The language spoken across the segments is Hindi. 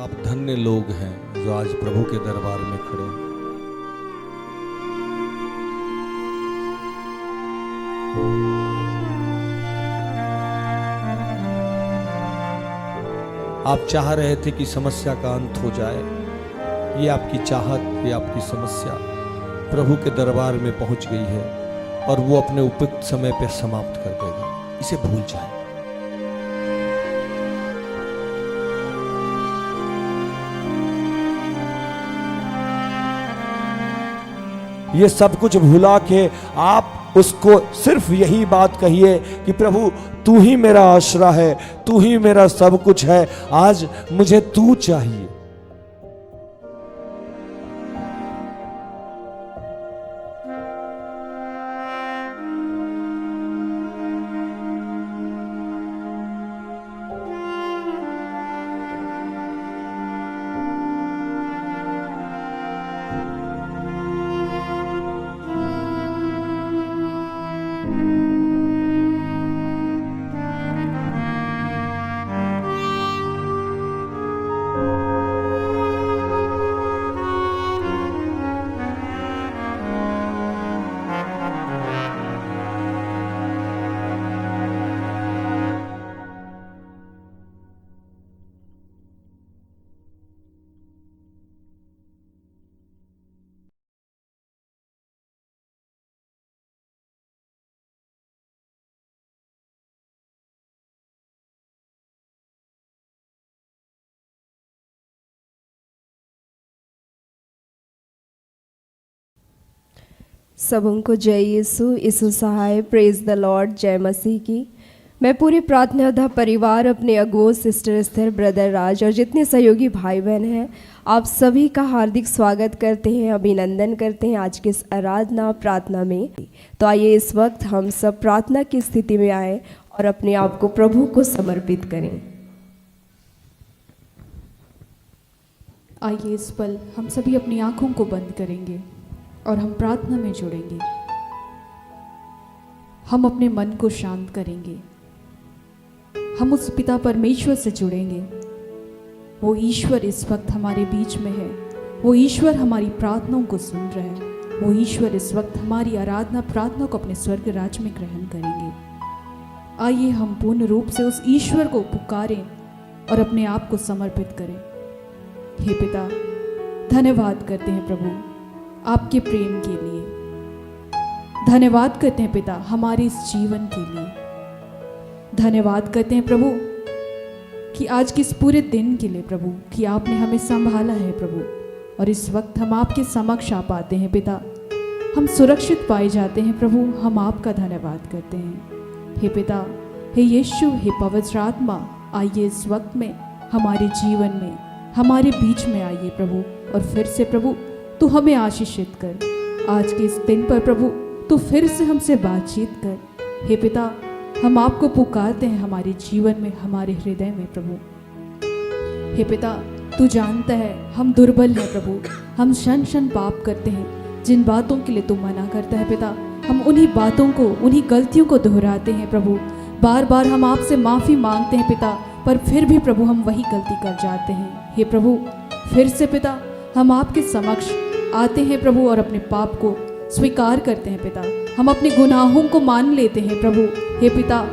आप धन्य लोग हैं जो आज प्रभु के दरबार में खड़े हैं। आप चाह रहे थे कि समस्या का अंत हो जाए। ये आपकी चाहत, ये आपकी समस्या प्रभु के दरबार में पहुंच गई है और वो अपने उपयुक्त समय पर समाप्त कर देगा। इसे भूल जाए। ये सब कुछ भुला के आप उसको सिर्फ यही बात कहिए कि प्रभु तू ही मेरा आसरा है, तू ही मेरा सब कुछ है, आज मुझे तू चाहिए। सबों को जय यीशु, यीशु सहाय, प्रेज द लॉर्ड, जय मसीह की। मैं पूरे प्रार्थना योद्धा परिवार, अपने अगुओं, सिस्टर एस्थर, ब्रदर राज और जितने सहयोगी भाई बहन हैं, आप सभी का हार्दिक स्वागत करते हैं, अभिनंदन करते हैं आज के इस आराधना प्रार्थना में। तो आइए इस वक्त हम सब प्रार्थना की स्थिति में आए और अपने आप को प्रभु को समर्पित करें। आइए इस पल हम सभी अपनी आंखों को बंद करेंगे और हम प्रार्थना में जुड़ेंगे। हम अपने मन को शांत करेंगे। हम उस पिता परमेश्वर से जुड़ेंगे। वो ईश्वर इस वक्त हमारे बीच में है। वो ईश्वर हमारी प्रार्थनाओं को सुन रहा है। वो ईश्वर इस वक्त हमारी आराधना प्रार्थना को अपने स्वर्ग राज्य में ग्रहण करेंगे। आइए हम पूर्ण रूप से उस ईश्वर को पुकारें और अपने आप को समर्पित करें। हे पिता, धन्यवाद करते हैं प्रभु आपके प्रेम के लिए। धन्यवाद करते हैं पिता हमारे इस जीवन के लिए। धन्यवाद करते हैं प्रभु कि आज के इस पूरे दिन के लिए प्रभु कि आपने हमें संभाला है प्रभु। और इस वक्त हम आपके समक्ष आ पाते हैं पिता। हम सुरक्षित पाए जाते हैं प्रभु। हम आपका धन्यवाद करते हैं। हे पिता, हे यीशु, हे पवित्र आत्मा, आइए इस वक्त में हमारे जीवन में हमारे बीच में आइए प्रभु। और फिर से प्रभु तू हमें आशीषित कर। आज के इस दिन पर प्रभु तू फिर से हमसे बातचीत कर। हे पिता, हम आपको पुकारते हैं हमारे जीवन में, हमारे हृदय में प्रभु। हे पिता, तू जानता है हम दुर्बल हैं प्रभु। हम क्षण क्षण पाप करते हैं। जिन बातों के लिए तू मना करता है पिता, हम उन्हीं बातों को, उन्हीं गलतियों को दोहराते हैं प्रभु। बार बार हम आपसे माफ़ी मांगते हैं पिता, पर फिर भी प्रभु हम वही गलती कर जाते हैं। हे प्रभु, फिर से पिता हम आपके समक्ष आते हैं प्रभु और अपने पाप को स्वीकार करते हैं पिता। हम अपने गुनाहों को मान लेते हैं प्रभु। हे पिता,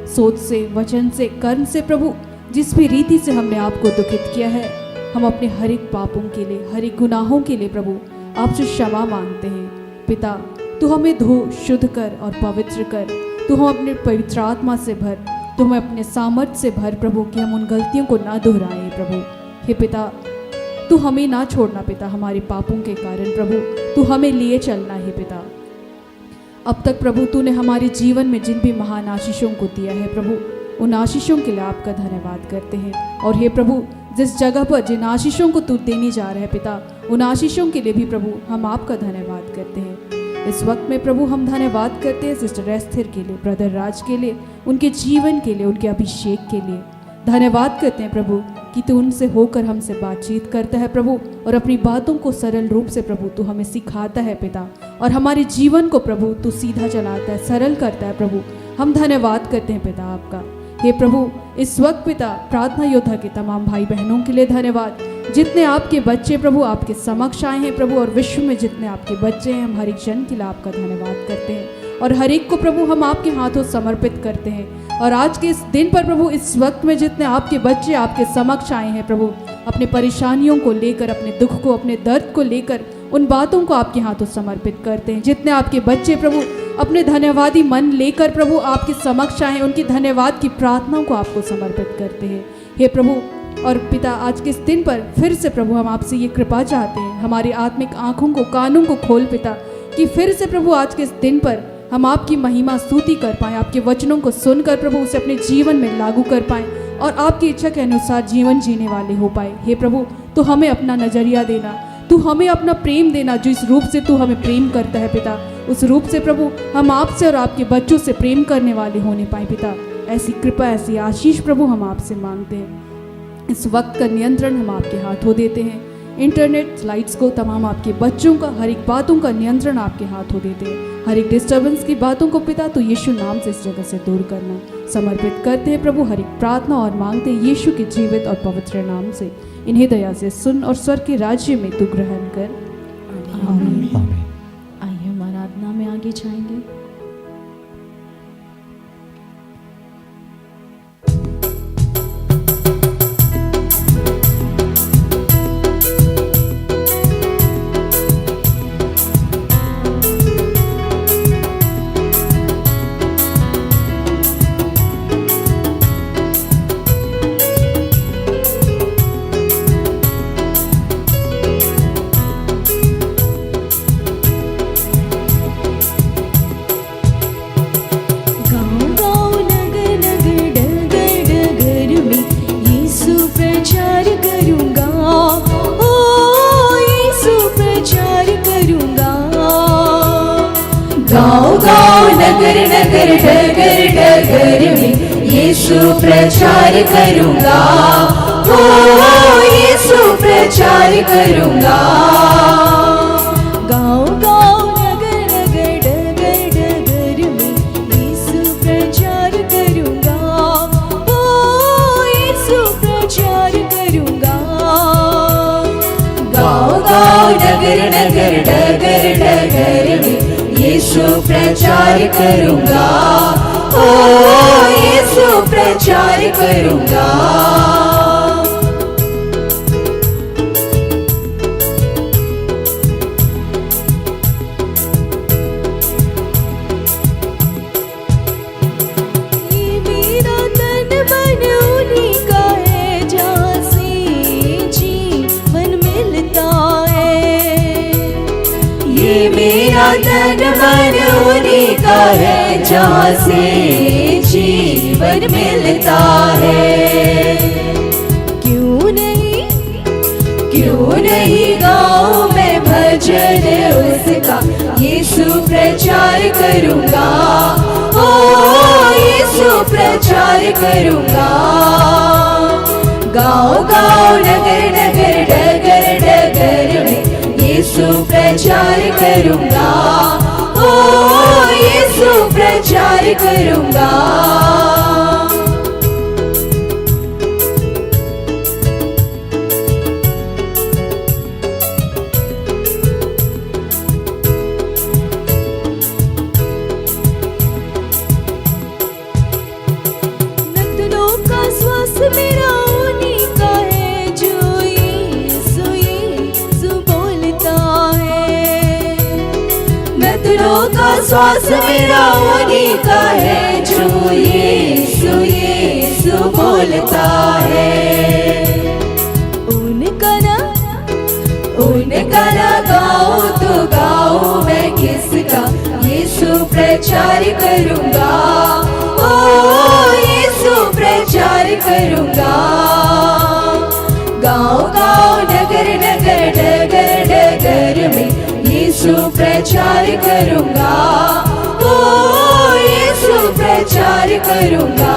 सोच से, वचन से, कर्म से प्रभु जिस भी रीति से हमने आपको दुखित किया है, हम अपने हर एक पापों के लिए, हर एक गुनाहों के लिए प्रभु आपसे क्षमा मांगते हैं। पिता, तू हमें धो, शुद्ध कर और पवित्र कर। तू हम अपने पवित्र आत्मा से भर, तू हमें अपने सामर्थ्य से भर प्रभु कि हम उन गलतियों को ना दोहराएं प्रभु। हे पिता, तू हमें ना छोड़ना पिता हमारे पापों के कारण प्रभु। तू हमें लिए चलना है पिता। अब तक प्रभु तूने हमारे जीवन में जिन भी महान आशीषों को दिया है प्रभु, उन आशीषों के लिए आपका धन्यवाद करते हैं। और हे प्रभु, जिस जगह पर जिन आशीषों को तू देने जा रहा है पिता, उन आशीषों के लिए भी प्रभु हम आपका धन्यवाद करते हैं। इस वक्त में प्रभु हम धन्यवाद करते हैं सिस्टर एस्थर के लिए, ब्रदर राज के लिए, उनके जीवन के लिए, उनके अभिषेक के लिए। धन्यवाद करते हैं प्रभु कि तू उनसे होकर हमसे बातचीत करता है प्रभु और अपनी बातों को सरल रूप से प्रभु तू हमें सिखाता है पिता। और हमारे जीवन को प्रभु तू सीधा चलाता है, सरल करता है प्रभु। हम धन्यवाद करते हैं पिता आपका। हे प्रभु, इस वक्त पिता प्रार्थना योद्धा के तमाम भाई बहनों के लिए धन्यवाद, जितने आपके बच्चे प्रभु आपके समक्ष आए हैं प्रभु, और विश्व में जितने आपके बच्चे हैं, हम हर एक जन के लिए आपका धन्यवाद करते हैं और हर एक को प्रभु हम आपके हाथों समर्पित करते हैं। और आज के इस दिन पर प्रभु, इस वक्त में जितने आपके बच्चे आपके समक्ष आए हैं प्रभु, अपने परेशानियों को लेकर, अपने दुख को, अपने दर्द को लेकर, उन बातों को आपके हाथों समर्पित करते हैं। जितने आपके बच्चे प्रभु अपने धन्यवादी मन लेकर प्रभु आपके समक्ष आए, उनकी धन्यवाद की प्रार्थनाओं को आपको समर्पित करते हैं। हे प्रभु और पिता, आज के इस दिन पर फिर से प्रभु हम आपसे ये कृपा चाहते हैं, हमारी आत्मिक आँखों को, कानों को खोल पिता, कि फिर से प्रभु आज के इस दिन पर हम आपकी महिमा स्तुति कर पाएँ, आपके वचनों को सुनकर प्रभु उसे अपने जीवन में लागू कर पाएँ और आपकी इच्छा के अनुसार जीवन जीने वाले हो पाए। हे प्रभु, तो हमें अपना नजरिया देना, तू हमें अपना प्रेम देना, जो इस रूप से तू हमें प्रेम करता है पिता, उस रूप से प्रभु हम आपसे और आपके बच्चों से प्रेम करने वाले होने पाए पिता। ऐसी कृपा, ऐसी आशीष प्रभु हम आपसे मांगते हैं। इस वक्त का नियंत्रण हम आपके हाथों देते हैं, इंटरनेट लाइट्स को, तमाम आपके बच्चों का, हर एक बातों का नियंत्रण आपके हाथों देते हैं। हर एक डिस्टर्बेंस की बातों को पिता तो यीशु नाम से इस जगह से दूर करना समर्पित करते हैं प्रभु, हर एक प्रार्थना और मांगते हैं यीशु के जीवित और पवित्र नाम से। इन्हें दया से सुन और स्वर्ग के राज्य में तू ग्रहण कर। आमीन। आइए हम आराधना में आगे जाएंगे। नगर नगर डगर डगर में यीशु प्रचार करूंगा, ओ यीशु प्रचार करूंगा। गाँव गाँव नगर नगर डगर डगर में यीशु प्रचार करूंगा, ओ यीशु प्रचार करूंगा। गाँव गाँव नगर नगर डगर डगर में यीशु प्रचार करूंगा, ओ यीशु प्रचार करूंगा। ये मेरा तन मन उन्हीं का है, जहाँ से जीवन मिलता है। ये मेरा तन मन उन्हीं का है, जहाँ से जीवन मिलता है। क्यों नहीं गाऊं मैं भजन उसका, यीशु प्रचार करूंगा, ओ यीशु प्रचार करूंगा। गाँव गाँव नगर नगर डगर डगर में यीशु प्रचार करूंगा, ओ यीशु प्रचार करूंगा। नतनों का श्वास मेरा उन्हीं का है, जो यीशु यीशु बोलता है। नतनों का श्वास मेरा उन्हीं का है, जो यीशु यीशु बोलता है। उनका ना गाऊं तो गाऊं मैं किसका, यीशु प्रचार करूंगा, ओ यीशु प्रचार करूंगा। गाँव गाँव नगर नगर डगर डगर में यीशु प्रचार करूंगा, ओ यीशु प्रचार करूंगा।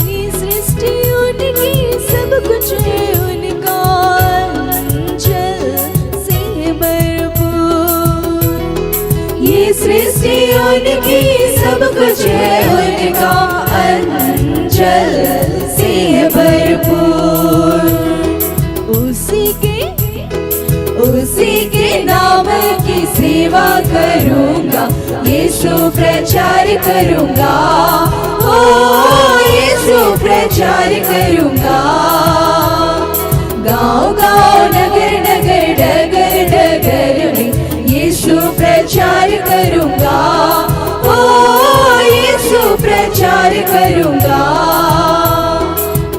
ये सृष्टि उनकी की सब कुछ है उनका, अंचल से है भरपूर। उसी के नाम की सेवा करूँगा, यीशु प्रचार करूँगा, ओ यीशु प्रचार करूँगा। गाँव गाँव नगर नगर डगर डगर में यीशु प्रचार करूँगा, ओ यीशु प्रचार करूँगा।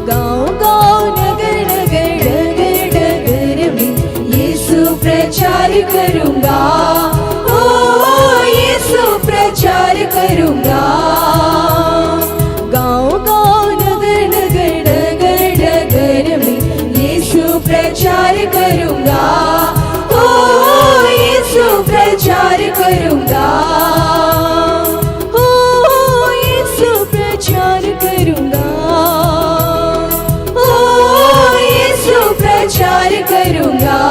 गाँव गाँव नगर नगर डगर डगर में यीशु प्रचार करूँगा, ओ यीशु प्रचार करूँगा। गाँव गाँव नगर नगर डगर डगर में यीशु प्रचार करूँगा, ओ यीशु प्रचार करूँगा, ओ यीशु प्रचार करूँगा, ओ यीशु प्रचार करूँगा।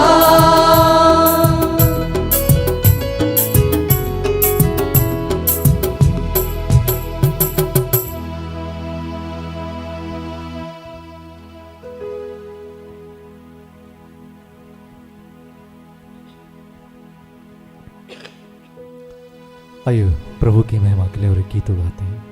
आइए प्रभु की महिमा के लिए और गीत गाते हैं।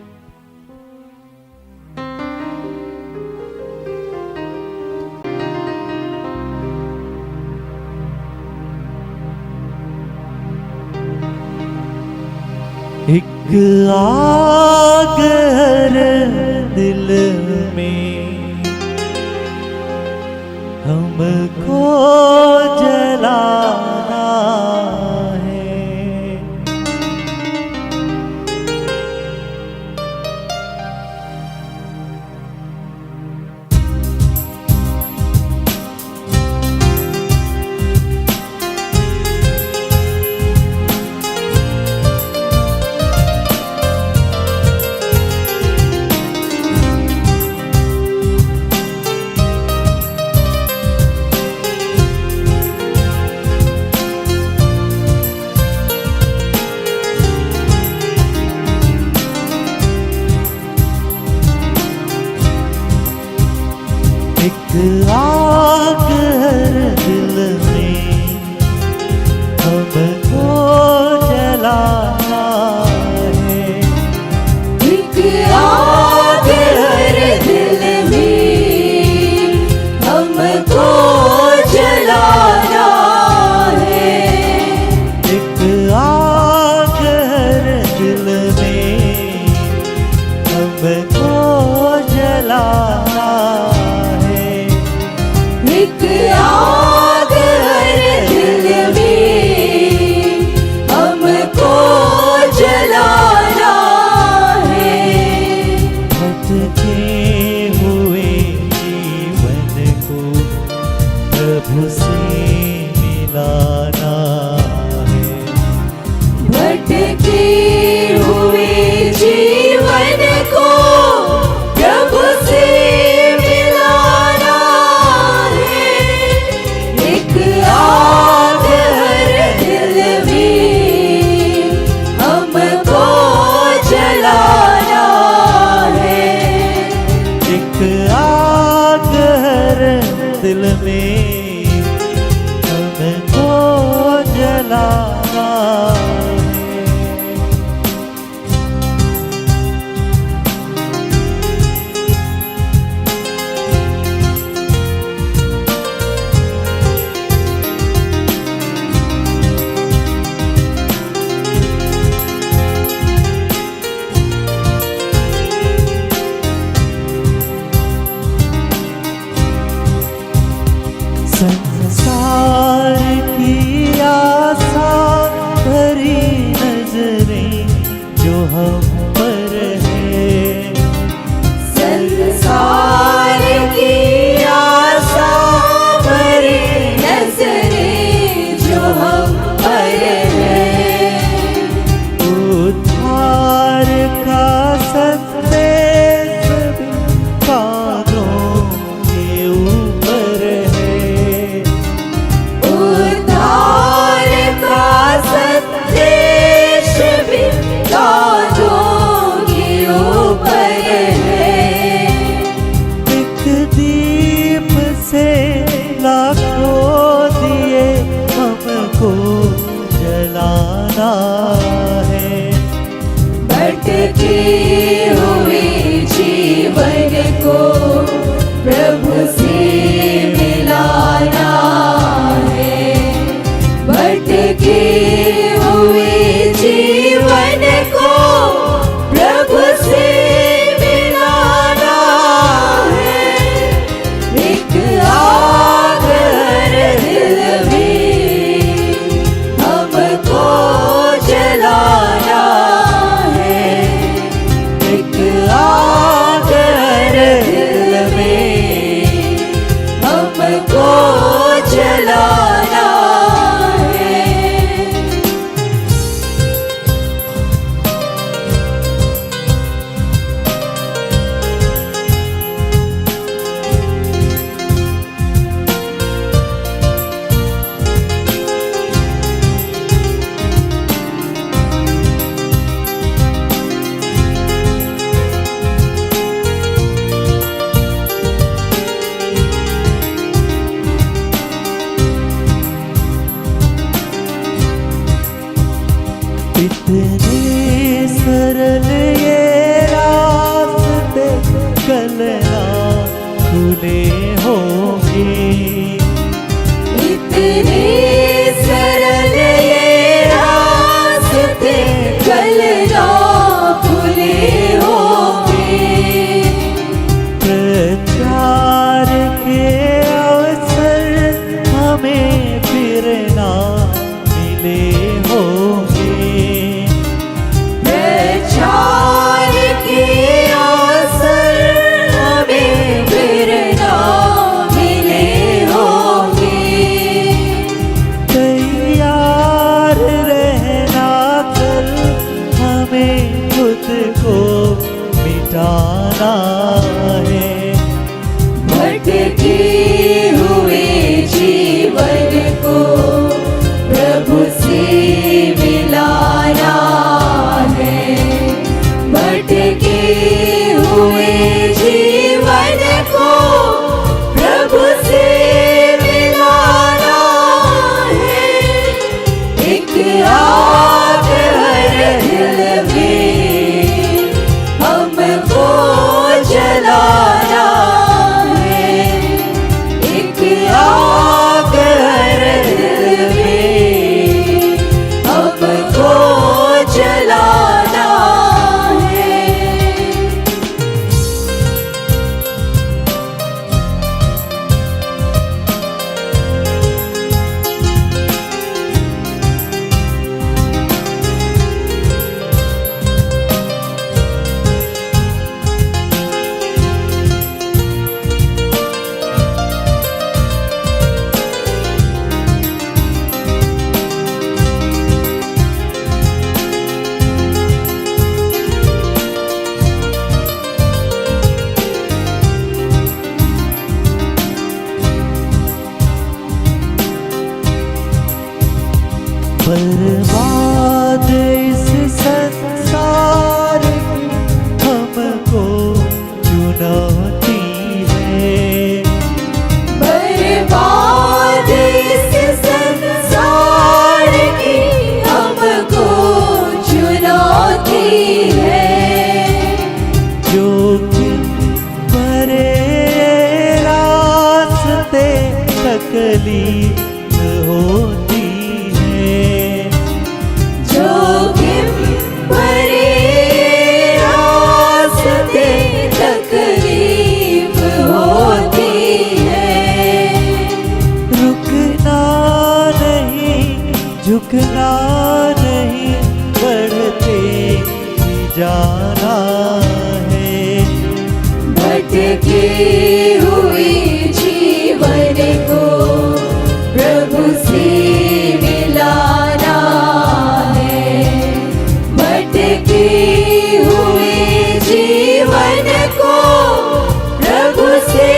एक आग है दिल में हमको जलाना है, एक आग है दिल में हमको जलाना है। एक आग है दिल में हमको जलाना है। एक आग है दिल में हमको जलाना है। एक आग है दिल में हमको जलाना है। भटके हुए जीवन को प्रभु से मिलाना है। भटके हुए जीवन को प्रभु से मिलाना है। एक आग है दिल में हमको जलाना है। एक आग है दिल में हमको जलाना है। मिटाना है। भटके हुए जीवन को प्रभु से मिलाना है। भटके हुए जीवन को प्रभु से मिलाना है। एक आग हर दिल में हमको जलाना है। एक आग हर दिल में हमको जलाना है। बर्बाद इस संसार की हमको चुनौती है। बर्बाद इस संसार की हमको चुनौती है। जोखिम भरे रास्ते तकलीफ होती है। जोखिम भरे रास्ते तकलीफ होती है। रुकना नहीं, झुकना नहीं, बढ़ते ही जाना है। भटके हुए जीवन को प्रभु से मिलाना है। भटके हुए जीवन को प्रभु से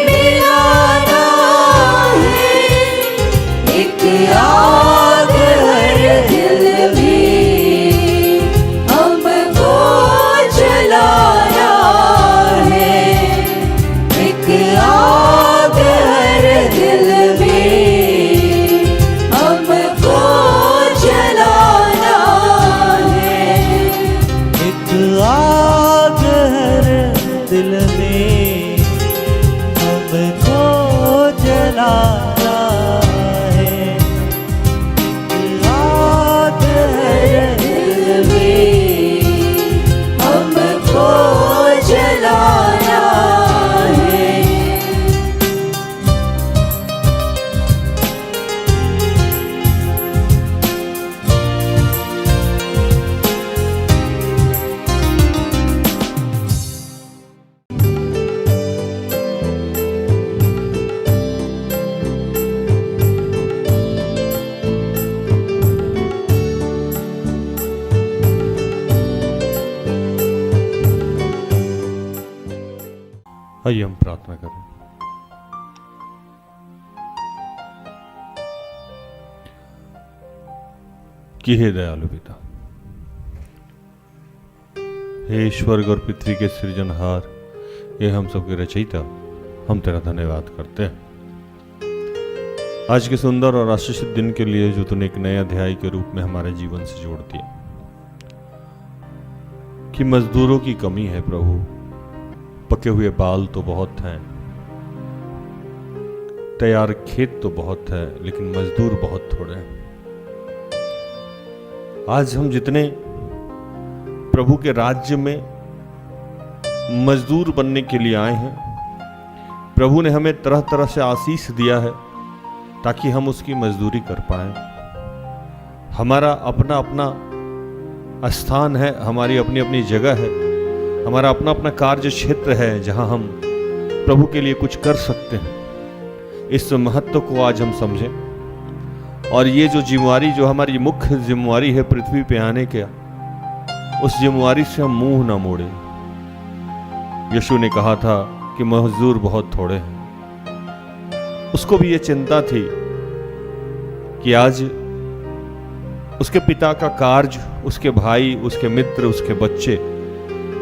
मिलाना है। एक आग हर दिल में हमको जलाना है। एक आग हर दिल में हमको जलाना है। एक आग हर दिल में हमको जलाना है। एक आग हर दिल में हमको जलाना है। आइए हम प्रार्थना करें। कि हे दयालु पिता, हे स्वर्ग और पृथ्वी के सृजनहार, ये हम सबके रचयिता, हम तेरा धन्यवाद करते हैं आज के सुंदर और आशीषित दिन के लिए जो तूने एक नए अध्याय के रूप में हमारे जीवन से जोड़ दिया। कि मजदूरों की कमी है प्रभु, पके हुए बाल तो बहुत हैं, तैयार खेत तो बहुत है, लेकिन मजदूर बहुत थोड़े हैं। आज हम जितने प्रभु के राज्य में मजदूर बनने के लिए आए हैं, प्रभु ने हमें तरह तरह से आशीष दिया है ताकि हम उसकी मजदूरी कर पाएं। हमारा अपना अपना स्थान है, हमारी अपनी अपनी जगह है, हमारा अपना अपना कार्य क्षेत्र है जहां हम प्रभु के लिए कुछ कर सकते हैं। इस महत्व को आज हम समझें और ये जो जिम्मेवारी, जो हमारी मुख्य जिम्मेवारी है पृथ्वी पे आने का, उस जिम्मेवारी से हम मुंह ना मोड़ें। यीशु ने कहा था कि मजदूर बहुत थोड़े हैं। उसको भी ये चिंता थी कि आज उसके पिता का कार्य, उसके भाई, उसके मित्र, उसके बच्चे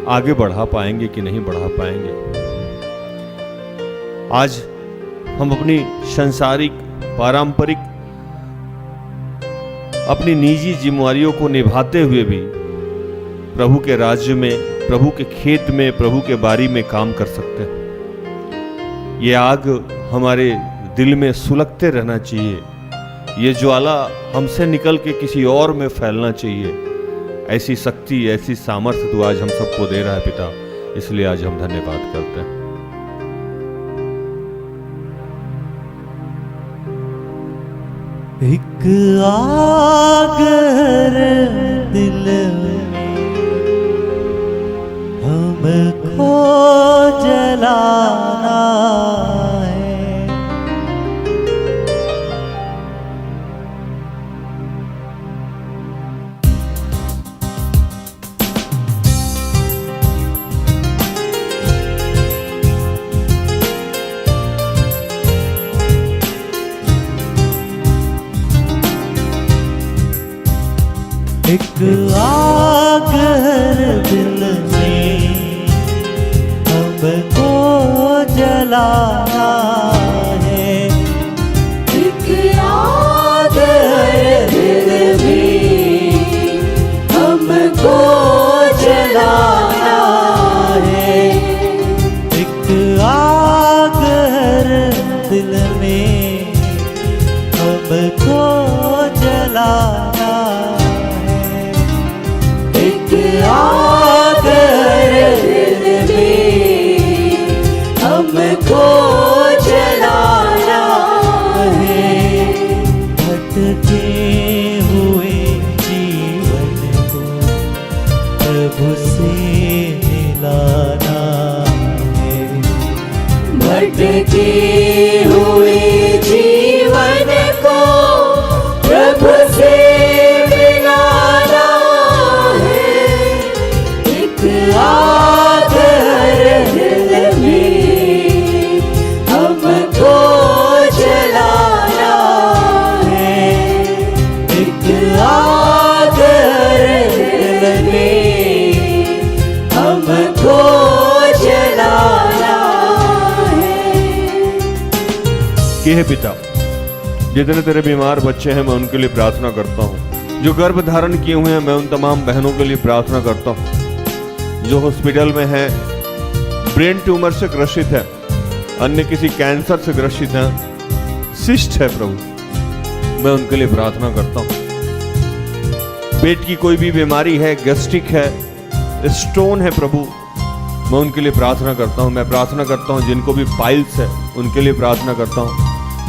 आगे बढ़ा पाएंगे कि नहीं बढ़ा पाएंगे। आज हम अपनी सांसारिक, पारंपरिक, अपनी निजी जिम्मेदारियों को निभाते हुए भी प्रभु के राज्य में, प्रभु के खेत में, प्रभु के बारी में काम कर सकते हैं। ये आग हमारे दिल में सुलगते रहना चाहिए, ये ज्वाला हमसे निकल के किसी और में फैलना चाहिए। ऐसी शक्ति, ऐसी सामर्थ्य तो आज हम सबको दे रहा है पिता, इसलिए आज हम धन्यवाद करते हैं। एक आग है दिल में हमको जलाना है। एक आग है दिल में हमको जलाना है। एक आग है दिल में हमको जलाना है। एक आग है दिल में हमको जलाना है। एक आग है दिल में हमको जलाना है। भटके हुए जीवन को प्रभु से मिलाना है। भटके हुए जीवन को प्रभु से मिलाना है। एक आग है दिल में हमको जलाना है। एक आग है दिल में हमको जलाना है। कि हे पिता, जितने तेरे बीमार बच्चे हैं मैं उनके लिए प्रार्थना करता हूँ। जो गर्भ धारण किए हुए हैं मैं उन तमाम बहनों के लिए प्रार्थना करता हूँ। जो हॉस्पिटल में हैं, ब्रेन ट्यूमर से ग्रसित है, अन्य किसी कैंसर से ग्रसित है, सिस्ट है प्रभु, मैं उनके लिए प्रार्थना करता हूँ। पेट की कोई भी बीमारी है, गैस्ट्रिक है, स्टोन है प्रभु, मैं उनके लिए प्रार्थना करता हूँ। मैं प्रार्थना करता हूँ जिनको भी पाइल्स है उनके लिए प्रार्थना करता हूँ।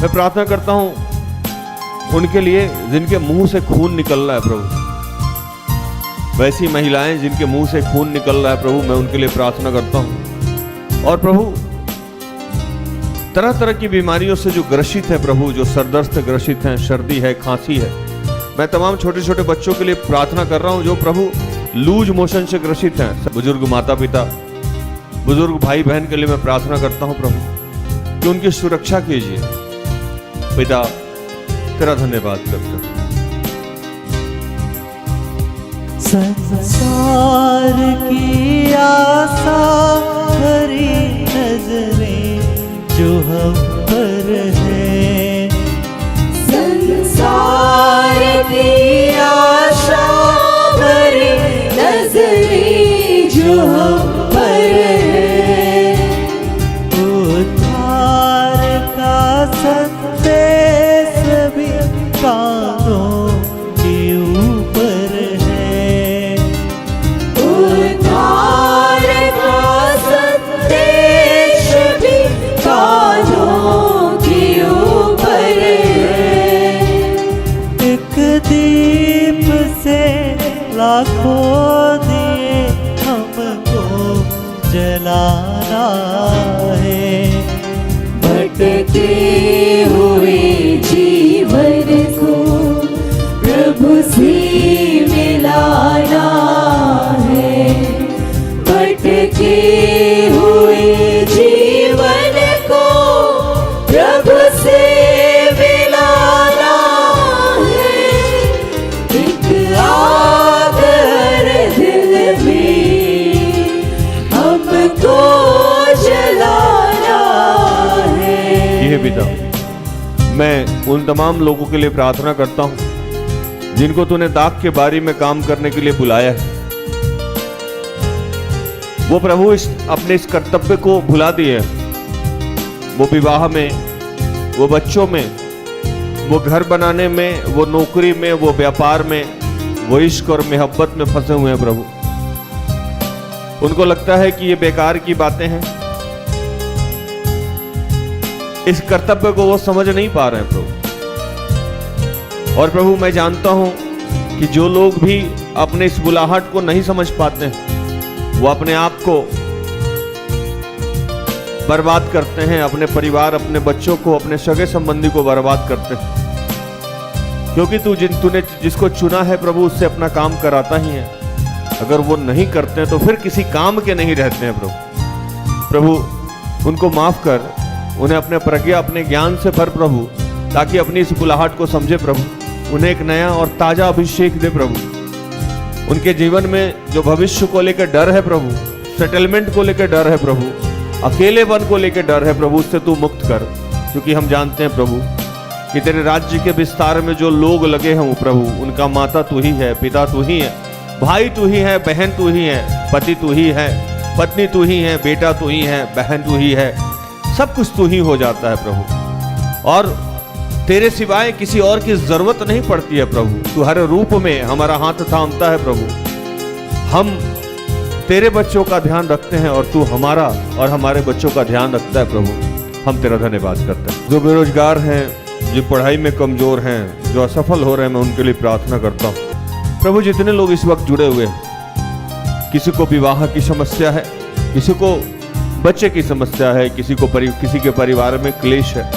मैं प्रार्थना करता हूँ उनके लिए जिनके मुंह से खून निकल रहा है प्रभु। वैसी महिलाएं जिनके मुंह से खून निकल रहा है प्रभु, मैं उनके लिए प्रार्थना करता हूँ। और प्रभु तरह तरह की बीमारियों से जो ग्रसित है प्रभु, जो सरदर्द से ग्रसित हैं, सर्दी है, खांसी है, मैं तमाम छोटे छोटे बच्चों के लिए प्रार्थना कर रहा हूँ जो प्रभु लूज मोशन से ग्रसित हैं। बुजुर्ग माता पिता, बुजुर्ग भाई बहन के लिए मैं प्रार्थना करता हूँ प्रभु कि उनकी सुरक्षा कीजिए। पिता तेरा धन्यवाद करते हैं। संसार की आशा भरी नजरें जो हम पर है। संसार की आशा भरी नजरें जो हम पर है। उद्धार का संदेश भी कानों के ऊपर है। उद्धार का संदेश भी कानों के ऊपर है। एक दीप से लाखों दिए हमको जलाना है। भटके हुए जीवन को प्रभु से मिलाना है। भटके हुए पिता, मैं उन तमाम लोगों के लिए प्रार्थना करता हूँ जिनको तूने दाग के बारी में काम करने के लिए बुलाया है। वो प्रभु अपने इस कर्तव्य को भुला दिए, वो विवाह में, वो बच्चों में, वो घर बनाने में, वो नौकरी में, वो व्यापार में, वो इश्क और मोहब्बत में फंसे हुए हैं प्रभु। उनको लगता है कि ये बेकार की बातें हैं, इस कर्तव्य को वो समझ नहीं पा रहे हैं प्रभु। और प्रभु मैं जानता हूं कि जो लोग भी अपने इस बुलाहट को नहीं समझ पाते हैं, वो अपने आप को बर्बाद करते हैं, अपने परिवार, अपने बच्चों को, अपने सगे संबंधी को बर्बाद करते हैं। क्योंकि तूने जिसको चुना है प्रभु, उससे अपना काम कराता ही है। अगर वो नहीं करते हैं तो फिर किसी काम के नहीं रहते हैं प्रभु। प्रभु उनको माफ कर, उन्हें अपने प्रज्ञा, अपने ज्ञान से भर प्रभु, ताकि अपनी इस बुलाहट को समझे प्रभु। उन्हें एक नया और ताजा अभिषेक दे प्रभु। उनके जीवन में जो भविष्य को लेकर डर है प्रभु, सेटलमेंट को लेकर डर है प्रभु, अकेलेपन को लेकर डर है प्रभु, उससे तू मुक्त कर। क्योंकि हम जानते हैं प्रभु कि तेरे राज्य के विस्तार में जो लोग लगे हैं प्रभु, उनका माता तू ही है, पिता तू ही है, भाई तू ही है, बहन तू ही है, पति तू ही है, पत्नी तू ही है, बेटा तू ही है, बहन तू ही है, सब कुछ तू ही हो जाता है प्रभु। और तेरे सिवाय किसी और की जरूरत नहीं पड़ती है प्रभु। तू हर रूप में हमारा हाथ थामता है प्रभु। हम तेरे बच्चों का ध्यान रखते हैं और तू हमारा और हमारे बच्चों का ध्यान रखता है प्रभु। हम तेरा धन्यवाद करते हैं। जो बेरोजगार हैं, जो पढ़ाई में कमजोर हैं, जो असफल हो रहे हैं, मैं उनके लिए प्रार्थना करता हूँ प्रभु। जितने लोग इस वक्त जुड़े हुए हैं, किसी को विवाह की समस्या है, किसी को बच्चे की समस्या है, किसी के परिवार में क्लेश है,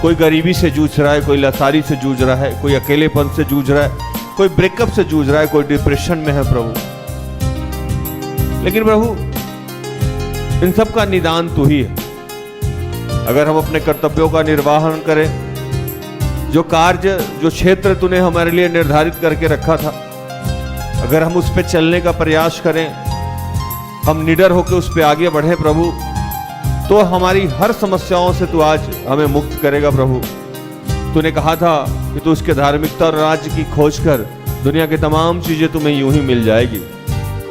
कोई गरीबी से जूझ रहा है, कोई लाचारी से जूझ रहा है, कोई अकेलेपन से जूझ रहा है, कोई ब्रेकअप से जूझ रहा है, कोई डिप्रेशन में है प्रभु। लेकिन प्रभु इन सब का निदान तू ही है। अगर हम अपने कर्तव्यों का निर्वाहन करें, जो कार्य, जो क्षेत्र तूने हमारे लिए निर्धारित करके रखा था, अगर हम उस पर चलने का प्रयास करें, हम निडर होकर उस पर आगे बढ़े प्रभु, तो हमारी हर समस्याओं से तू आज हमें मुक्त करेगा प्रभु। तूने कहा था कि तू उसके धार्मिकता और राज्य की खोज कर, दुनिया की तमाम चीजें तुम्हें यूं ही मिल जाएगी।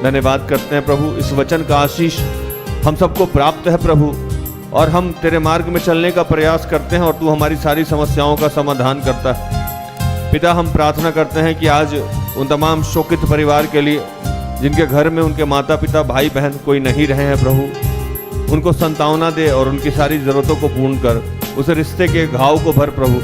धन्यवाद करते हैं प्रभु, इस वचन का आशीष हम सबको प्राप्त है प्रभु, और हम तेरे मार्ग में चलने का प्रयास करते हैं और तू हमारी सारी समस्याओं का समाधान करता है। पिता, हम प्रार्थना करते हैं कि आज उन तमाम शोकित परिवार के लिए, जिनके घर में उनके माता पिता, भाई बहन कोई नहीं रहे हैं प्रभु, उनको संतावना दे और उनकी सारी जरूरतों को पूर्ण कर, उस रिश्ते के घाव को भर प्रभु।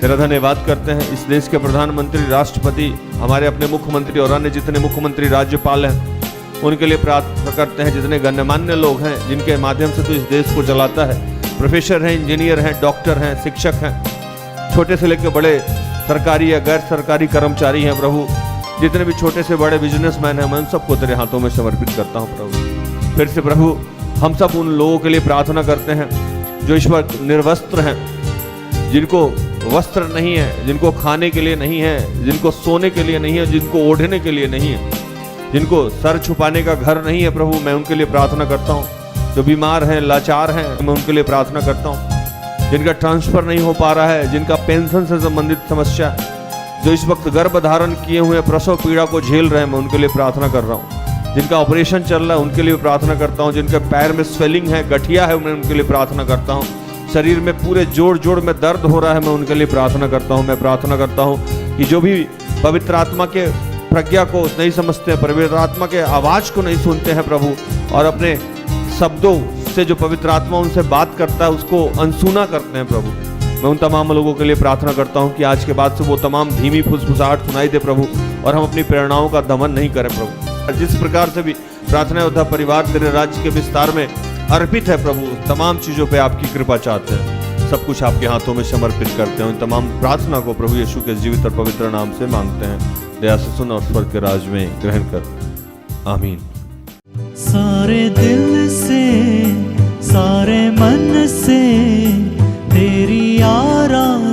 तेरा धन्यवाद करते हैं। इस देश के प्रधानमंत्री, राष्ट्रपति, हमारे अपने मुख्यमंत्री और अन्य जितने मुख्यमंत्री, राज्यपाल हैं, उनके लिए प्रार्थना करते हैं। जितने गण्यमान्य लोग हैं, जिनके माध्यम से तू इस देश को चलाता है, प्रोफेसर हैं, इंजीनियर हैं, डॉक्टर हैं, शिक्षक हैं, छोटे से लेकर बड़े सरकारी या गैर सरकारी कर्मचारी हैं प्रभु, जितने भी छोटे से बड़े बिजनेसमैन हैं, मैं उन सबको तेरे हाथों में समर्पित करता हूँ प्रभु। फिर से प्रभु हम सब उन लोगों के लिए प्रार्थना करते हैं जो इस वक्त निर्वस्त्र हैं, जिनको वस्त्र नहीं है, जिनको खाने के लिए नहीं है, जिनको सोने के लिए नहीं है, जिनको ओढ़ने के लिए नहीं है, जिनको सर छुपाने का घर नहीं है प्रभु, मैं उनके लिए प्रार्थना करता हूँ। जो बीमार हैं, लाचार हैं, मैं उनके लिए प्रार्थना करता हूँ। जिनका ट्रांसफर नहीं हो पा रहा है, जिनका पेंशन से संबंधित समस्या, जो इस वक्त गर्भ धारण किए हुए प्रसव पीड़ा को झेल रहे हैं, मैं उनके लिए प्रार्थना कर रहा हूँ। जिनका ऑपरेशन चल रहा है, उनके लिए प्रार्थना करता हूँ। जिनके पैर में स्वेलिंग है, गठिया है, मैं उनके लिए प्रार्थना करता हूँ। शरीर में पूरे जोड़ जोड़ में दर्द हो रहा है, मैं उनके लिए प्रार्थना करता हूँ। मैं प्रार्थना करता हूँ कि जो भी पवित्र आत्मा के प्रज्ञा को नहीं समझते हैं, पवित्र आत्मा के आवाज़ को नहीं सुनते हैं प्रभु, और अपने शब्दों से जो पवित्र आत्मा उनसे बात करता है उसको अनसुना करते हैं प्रभु, मैं उन तमाम लोगों के लिए प्रार्थना करता हूँ कि आज के बाद से वो तमाम धीमी फुसफुसाहट सुनाई दे प्रभु, और हम अपनी प्रेरणाओं का दमन नहीं करें प्रभु। जिस प्रकार से भी प्रार्थना योद्धा परिवार तेरे राज्य के विस्तार में अर्पित है प्रभु, तमाम चीज़ों पे आपकी कृपा चाहते हैं, सब कुछ आपके हाथों में समर्पित करते हैं। उन तमाम प्रार्थना को प्रभु यीशु के जीवित और पवित्र नाम से मांगते हैं। दया से सुन और स्वर्ग के राज में ग्रहण कर, आमीन। सारे दिल से, सारे मन से तेरी आराधना